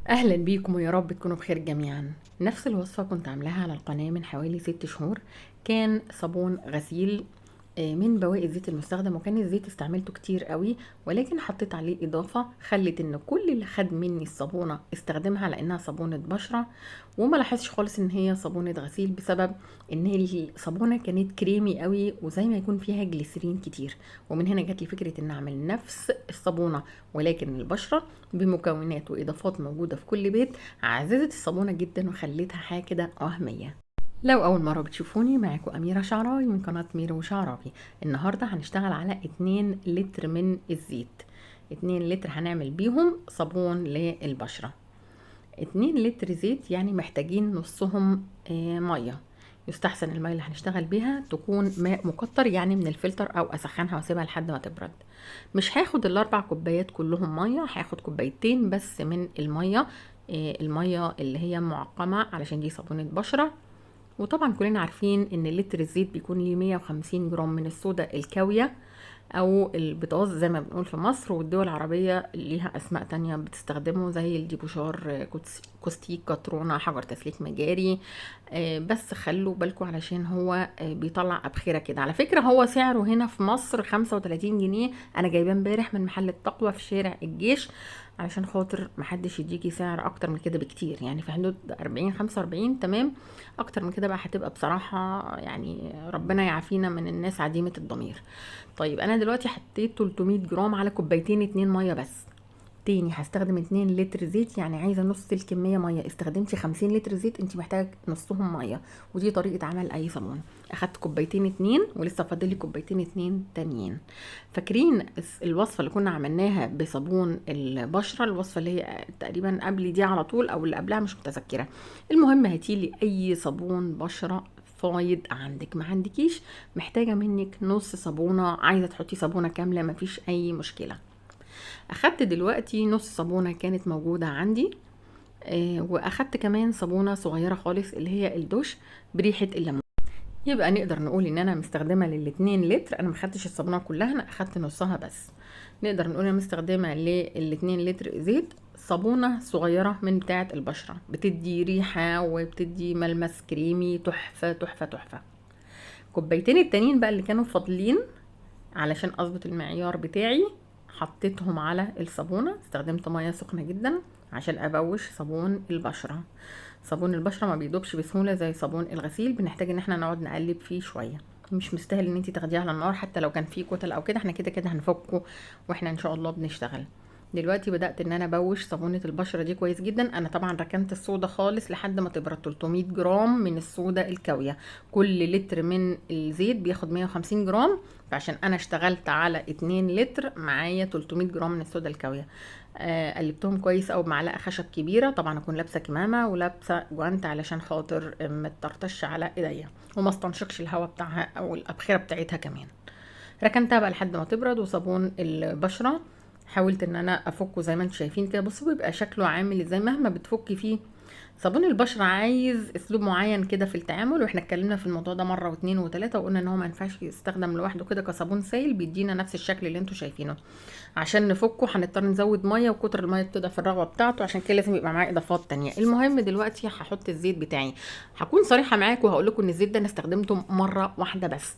اهلا بيكم ويا رب تكونوا بخير جميعا. نفس الوصفة كنت عاملاها على القناة من حوالي 6 شهور. كان صابون غسيل من بواقي الزيت المستخدم، وكان الزيت استعملته كتير قوي، ولكن حطيت عليه اضافة خلت ان كل اللي خد مني الصابونة استخدمها لانها صابونة بشرة، وما لاحظش خالص ان هي صابونة غسيل، بسبب ان الصابونة كانت كريمي قوي وزي ما يكون فيها جليسرين كتير. ومن هنا جات لي فكرة ان اعمل نفس الصابونة ولكن البشرة بمكونات واضافات موجودة في كل بيت، عززت الصابونة جدا وخليتها حاجة كده وهمية. لو اول مرة بتشوفوني، معاكم اميرة شعراوي من قناة ميرو شعراوي. النهاردة هنشتغل على 2 لتر من الزيت. 2 لتر هنعمل بيهم صابون للبشرة. 2 لتر زيت يعني محتاجين نصهم مية. يستحسن المية اللي هنشتغل بيها تكون ماء مقطر، يعني من الفلتر، او اسخنها واسيبها لحد ما تبرد. مش هاخد ال4 كوبايات كلهم مية، هاخد كوبايتين بس من المية. المية اللي هي معقمة علشان دي صابونة بشرة. وطبعا كلنا عارفين ان لتر الزيت بيكون ليه 150 جرام من الصودا الكاوية او البطاز زي ما بنقول في مصر، والدول العربية ليها اسماء تانية بتستخدمه زي الديبوشار، كوستيك، كاترونا، حجر تسليك مجاري. بس خلوا بالكم علشان هو بيطلع ابخرة كده. على فكرة هو سعره هنا في مصر 35 جنيه. انا جايباه امبارح من محل التقوى في شارع الجيش، علشان خاطر محدش يديكي سعر اكتر من كده بكتير، يعني في حدود 40 45 تمام. اكتر من كده بقى هتبقى بصراحة يعني ربنا يعافينا من الناس عديمة الضمير. طيب انا دلوقتي حطيت 300 جرام على كوبايتين 2 ميه بس. تاني هستخدم 2 لتر زيت، يعني عايزه نص الكميه ميه. استخدمتي 50 لتر زيت انت محتاج نصهم ميه، ودي طريقه عمل اي صابون. اخدت كوبايتين 2 ولسه فاضل لي كوبايتين 2 تانيين. فاكرين الوصفه اللي كنا عملناها بصابون البشره، الوصفه اللي هي تقريبا قبل دي على طول او اللي قبلها مش متذكره. المهم هاتيلي اي صابون بشره فايض عندك، ما عندكيش محتاجه منك نص صابونه، عايزه تحطي صابونه كامله مفيش اي مشكله. اخدت دلوقتي نص صابونه كانت موجوده عندي، واخدت كمان صابونه صغيره خالص اللي هي الدوش بريحه الليمون. يبقى نقدر نقول ان انا مستخدمه لل2 لتر، انا ما خدتش الصابونه كلها، انا اخدت نصها بس. نقدر نقول انا مستخدمه لل2 لتر زيت صابونه صغيره من بتاعه البشره، بتدي ريحه وبتدي ملمس كريمي تحفه تحفه تحفه. كوبايتين التانيين بقى اللي كانوا فاضلين علشان اظبط المعيار بتاعي، حطيتهم على الصابونة. استخدمت مية سخنة جدا عشان ابوش صابون البشرة. صابون البشرة ما بيدوبش بسهولة زي صابون الغسيل، بنحتاج ان احنا نقعد نقلب فيه شوية. مش مستاهل ان انتي تاخديه على النار، حتى لو كان فيه كتل او كده احنا كده كده هنفكه واحنا ان شاء الله بنشتغل. دلوقتي بدأت ان انا ابوش صابونة البشرة دي كويس جدا. انا طبعا ركنت الصودا خالص لحد ما تبرد. 300 جرام من الصودا الكاوية، كل لتر من الزيت بياخد 150 جرام، فعشان انا اشتغلت على 2 لتر معايا 300 جرام من الصودا الكاوية. قلبتهم كويس او بمعلقه خشب كبيره، طبعا اكون لابسه كمامه ولابسه جوانت علشان خاطر ما تطرطش على ايديا وما استنشقش الهواء بتاعها او الابخره بتاعتها كمان. ركنتها بقى لحد ما تبرد. وصابون البشره حاولت ان انا افكه زي ما انتم شايفين كده. بصوا بيبقى شكله عامل ازاي مهما بتفكي فيه. صابون البشرة عايز اسلوب معين كده في التعامل، واحنا اتكلمنا في الموضوع ده مرة واثنين وثلاثة، وقلنا ان هو ما ينفعش يستخدم لوحده كده كصابون سائل بيدينا نفس الشكل اللي انتوا شايفينه. عشان نفكه هنضطر نزود ميه، وكتر الميه بتضعف الرغوه بتاعته، عشان كده لازم يبقى معاه اضافات تانية. المهم دلوقتي هحط الزيت بتاعي. هكون صريحه معاكم وهقول لكم ان الزيت ده انا استخدمته مره واحده بس.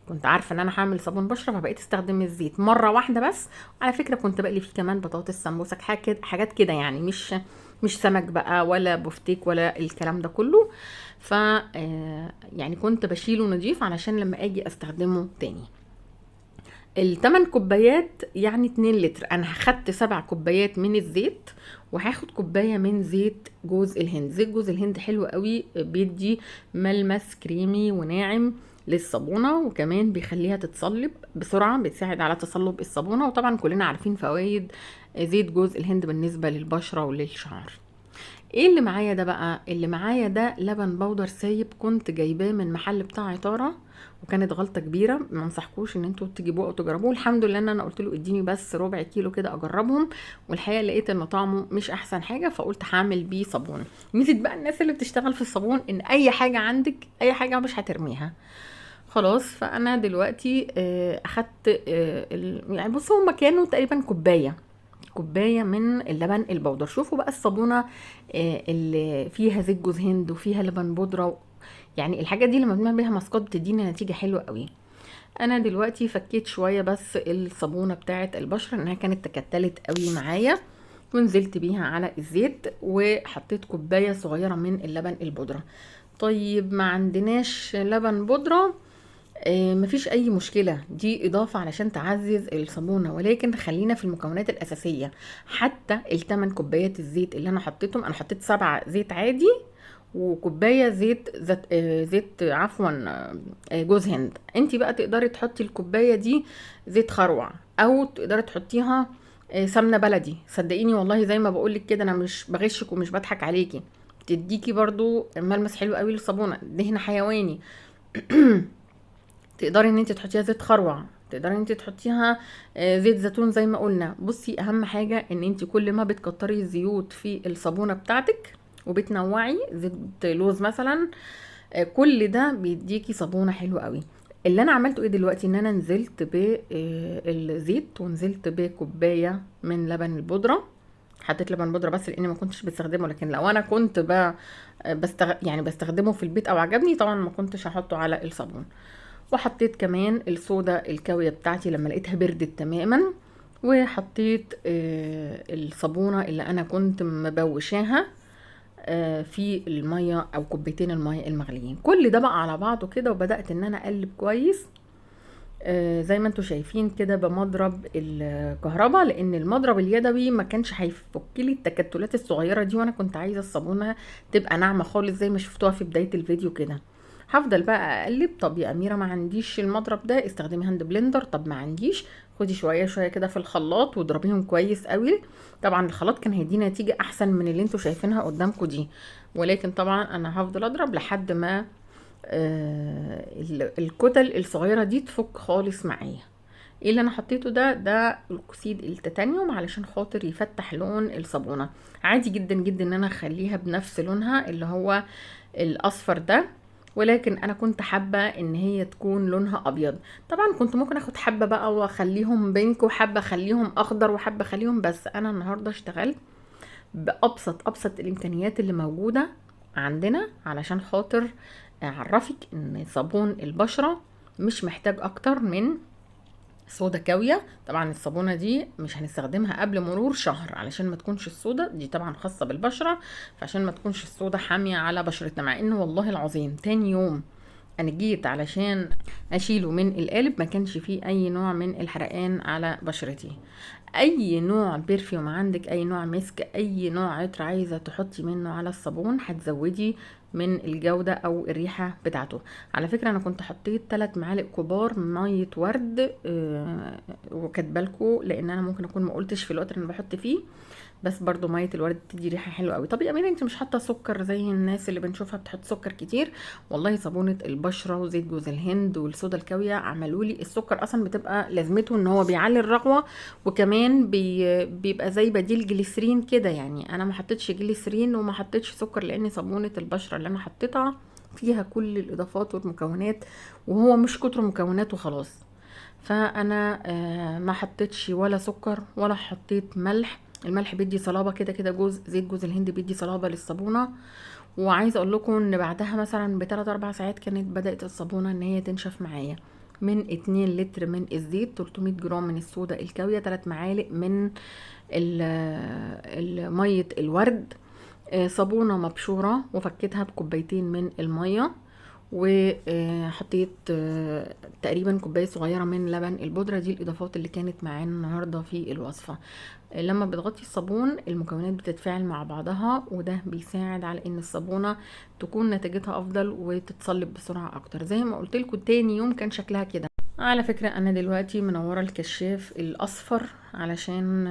كنت عارفه ان انا هعمل صابون بشره فبقيت استخدم الزيت مره واحده بس. على فكره كنت بقلي فيه كمان بطاطس سموسك حاجات كده، يعني مش سمك بقى ولا بفتيك ولا الكلام ده كله. ف يعني كنت بشيله نضيف علشان لما اجي استخدمه تاني. ال8 كوبايات يعني 2 لتر، انا هاخدت 7 كوبايات من الزيت، وهاخد كوبايه من زيت جوز الهند. زيت جوز الهند حلو قوي، بيدي ملمس كريمي وناعم للصابونه، وكمان بيخليها تتصلب بسرعه، بتساعد على تصلب الصابونه. وطبعا كلنا عارفين فوائد زيت جوز الهند بالنسبه للبشره وللشعر. ايه اللي معايا ده بقى؟ اللي معايا ده لبن بودر سايب، كنت جايباه من محل بتاع عطاره، وكانت غلطه كبيره. ما انصحكوش ان انتوا تجيبوه او تجربوه. الحمد لله ان انا قلت له اديني بس ربع كيلو كده اجربهم، والحقيقه لقيت ان طعمه مش احسن حاجه، فقلت هعمل بيه صابون. ميزه بقى الناس اللي بتشتغل في الصابون ان اي حاجه عندك، اي حاجه مش هترميها. خلاص، فانا دلوقتي اخدت يعني بصوا هما كانوا تقريبا كوبايه من اللبن البودر. شوفوا بقى الصابونه اللي فيها زيت جوز هند وفيها لبن بودره، يعني الحاجات دي لما بنعمل بيها ماسكات بتدينا نتيجه حلوه قوي. انا دلوقتي فكيت شويه بس الصابونه بتاعه البشره انها كانت تكتلت قوي معايا، ونزلت بيها على الزيت وحطيت كوبايه صغيره من اللبن البودره. طيب ما عندناش لبن بودره، مفيش اي مشكلة، دي اضافة علشان تعزز الصابونة، ولكن خلينا في المكونات الاساسية. حتى ال8 كوبايات الزيت اللي انا حطيتهم، انا حطيت 7 زيت عادي وكوباية زيت عفوا جوز هند. انتي بقى تقدري تحطي الكوباية دي زيت خروع، او تقدري تحطيها سمنة بلدي. صدقيني والله زي ما بقولك كده، انا مش بغشك ومش بضحك عليكي، بتديكي برضو ملمس حلو قوي للصابونة. دهن حيواني تقدري ان انت تحطيها زيت خروع، تقدري ان انت تحطيها زيت زيتون زي ما قلنا. بصي اهم حاجة ان انت كل ما بتكتري الزيوت في الصابونة بتاعتك وبتنوعي زيت لوز مثلا، كل ده بيديكي صابونة حلوة قوي. اللي انا عملته ايه دلوقتي، ان انا نزلت بالزيت ونزلت بكوباية من لبن البودرة. حطيت لبن بودرة بس لاني ما كنتش بستخدمه، لكن لو انا كنت يعني بستخدمه في البيت او عجبني طبعا ما كنتش هحطه على الصابون. وحطيت كمان الصودا الكاوية بتاعتي لما لقيتها بردت تماما، وحطيت الصابونة اللي انا كنت مبوشاها في المية او كوبايتين المية المغليين. كل ده بقى على بعضه كده، وبدأت ان انا اقلب كويس زي ما انتوا شايفين كده بمضرب الكهرباء، لان المضرب اليدوي ما كانش هيفك لي التكتلات الصغيرة دي، وانا كنت عايزة الصابونة تبقى ناعمة خالص زي ما شفتوها في بداية الفيديو كده. هفضل بقى اقلب. طب يا اميره ما عنديش المضرب ده، استخدمي هاند بلندر. طب ما عنديش، خدي شويه شويه كده في الخلاط واضربيهم كويس قوي. طبعا الخلاط كان هيدينا نتيجه احسن من اللي انتوا شايفينها قدامكم دي، ولكن طبعا انا هفضل اضرب لحد ما الكتل الصغيره دي تفك خالص معايا. ايه اللي انا حطيته ده الكسيد التيتانيوم علشان خاطر يفتح لون الصابونه. عادي جدا جدا ان انا اخليها بنفس لونها اللي هو الاصفر ده، ولكن انا كنت حابه ان هي تكون لونها ابيض. طبعا كنت ممكن اخد حبه بقى واخليهم بينك، وحبه اخليهم اخضر، وحبه اخليهم، بس انا النهارده اشتغلت بابسط الامكانيات اللي موجوده عندنا علشان خاطر اعرفك ان صابون البشره مش محتاج اكتر من صودا كاوية. طبعا الصابونة دي مش هنستخدمها قبل مرور شهر علشان ما تكونش الصودا دي طبعا خاصة بالبشرة، فعشان ما تكونش الصودا حامية على بشرتنا. مع انه والله العظيم تاني يوم انا جيت علشان اشيله من القالب ما كانش فيه اي نوع من الحرقان على بشرتي. اي نوع برفيوم عندك، اي نوع مسك، اي نوع عطر عايزه تحطي منه على الصابون هتزودي من الجوده او الريحه بتاعته. على فكره انا كنت حطيت 3 معالق كبار ميه ورد، وكاتبالكوا لان انا ممكن اكون ما قلتش في الوقت اللي انا بحط فيه، بس برضو ميه الورد بتدي ريحه حلوه قوي. طب يا اميره انت مش حاطه سكر زي الناس اللي بنشوفها بتحط سكر كتير؟ والله صابونه البشره وزيت جوز الهند والصودا الكاويه عملوا لي السكر اصلا بتبقى لازمته ان هو بيعلي الرغوه، وكمان بيبقى زي بديل جليسرين كده. يعني انا ما حطيتش جليسرين وما حطيتش سكر، لان صابونه البشره اللي انا حطيتها فيها كل الاضافات والمكونات، وهو مش كتر مكونات وخلاص. فانا ما حطيتش ولا سكر ولا حطيت ملح. الملح بيدي صلابه كده كده، زيت جوز الهند بيدي صلابه للصابونه. وعايزه اقول لكم ان بعدها مثلا ب3 4 ساعات كانت بدات الصابونه ان هي تنشف معايا. من 2 لتر من الزيت، 300 جرام من الصودا الكاويه، 3 معالق من ميه الورد، صابونه مبشوره وفكيتها بكوبايتين من الميه، وحطيت تقريبا كوبايه صغيره من لبن البودره. دي الاضافات اللي كانت معانا النهارده في الوصفه. لما بتغطي الصابون المكونات بتتفاعل مع بعضها، وده بيساعد على ان الصابونه تكون نتيجتها افضل وتتصلب بسرعه اكتر. زي ما قلت لكم تاني يوم كان شكلها كده. على فكره انا دلوقتي منوره الكشاف الاصفر علشان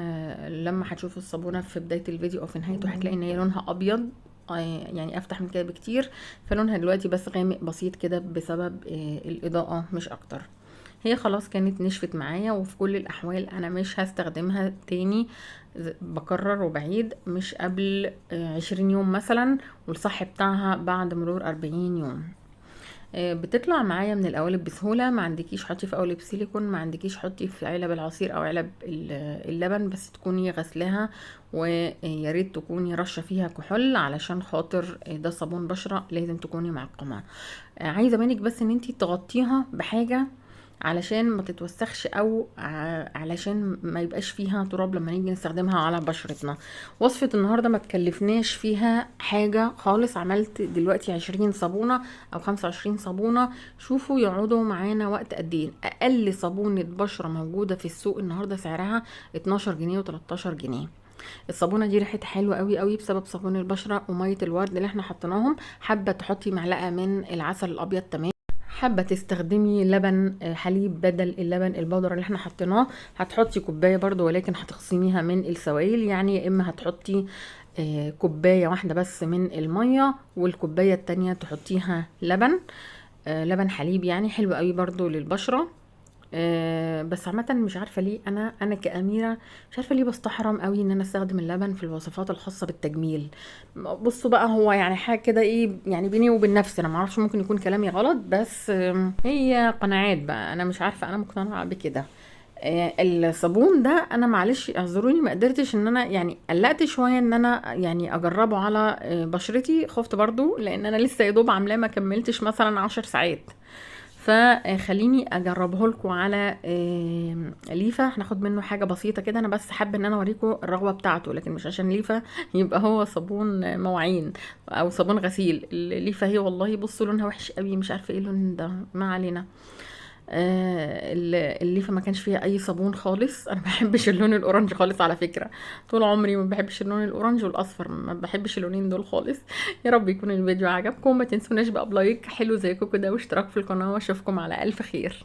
لما هتشوفوا الصابونه في بدايه الفيديو او في نهايته هتلاقي ان هي لونها ابيض، يعني افتح من كده بكتير. فلونها دلوقتي بس غامق بسيط كده بسبب الاضاءة مش اكتر. هي خلاص كانت نشفت معايا، وفي كل الاحوال انا مش هستخدمها تاني، بكرر وبعيد، مش قبل 20 يوم مثلا، والصح بتاعها بعد مرور 40 يوم. بتطلع معايا من القوالب بسهوله. ما عندكيش حطي في قوالب سيليكون، ما عندكيش حطي في علب العصير او علب اللبن، بس تكوني غسلاها، ويا ريت تكوني رشه فيها كحول علشان خاطر ده صابون بشره لازم تكوني معقمه. عايزه منك بس ان انتي تغطيها بحاجه علشان ما تتوسخش، او علشان ما يبقاش فيها تراب لما نيجي نستخدمها على بشرتنا. وصفة النهاردة ما تكلفناش فيها حاجة خالص. عملت دلوقتي 20 صابونة او 25 صابونة. شوفوا يقعدوا معانا وقت قد ايه. اقل صابونة بشرة موجودة في السوق النهاردة سعرها 12 جنيه و13 جنيه. الصابونه دي ريحتها حلوه قوي قوي بسبب صابون البشره وميه الورد اللي احنا حطيناهم. حابه تحطي معلقه من العسل الابيض تمام، حابه تستخدمي لبن حليب بدل اللبن البودره اللي احنا حطيناه، هتحطي كوبايه برضو ولكن هتخصميها من السوائل. يعني يا اما هتحطي كوبايه واحده بس من الميه، والكوبايه التانية تحطيها لبن، لبن حليب يعني. حلو قوي برضو للبشره. بس عامه مش عارفه ليه انا كاميره مش عارفه ليه بستحرم قوي ان انا استخدم اللبن في الوصفات الخاصه بالتجميل. بصوا بقى، هو يعني حاجه كده ايه يعني بيني وبين نفسي، انا ما اعرفش ممكن يكون كلامي غلط، بس هي قناعات بقى. انا مش عارفه، انا مقتنعه بكده. الصابون ده انا معلش اعذروني ما قدرتش ان انا يعني قلقت شويه ان انا يعني اجربه على بشرتي. خفت برضو لان انا لسه يا دوب عاملاه ما كملتش مثلا 10 ساعات. فخليني اجربه لكم على ليفه. هناخد منه حاجه بسيطه كده، انا بس حابه ان انا اوريكم الرغوه بتاعته، لكن مش عشان ليفه يبقى هو صابون مواعين او صابون غسيل. الليفه هي والله بصوا لونها وحش قوي، مش عارفه ايه اللون ده، ما علينا. الليفه ما كانش فيها اي صابون خالص. انا ما بحبش اللون الاورنج خالص على فكره، طول عمري ما بحبش اللون الاورنج والاصفر، ما بحبش اللونين دول خالص. يا رب يكون الفيديو عجبكم. ما تنسوناش بقى بلايك حلو زيكم كده واشتراك في القناه، واشوفكم على الف خير.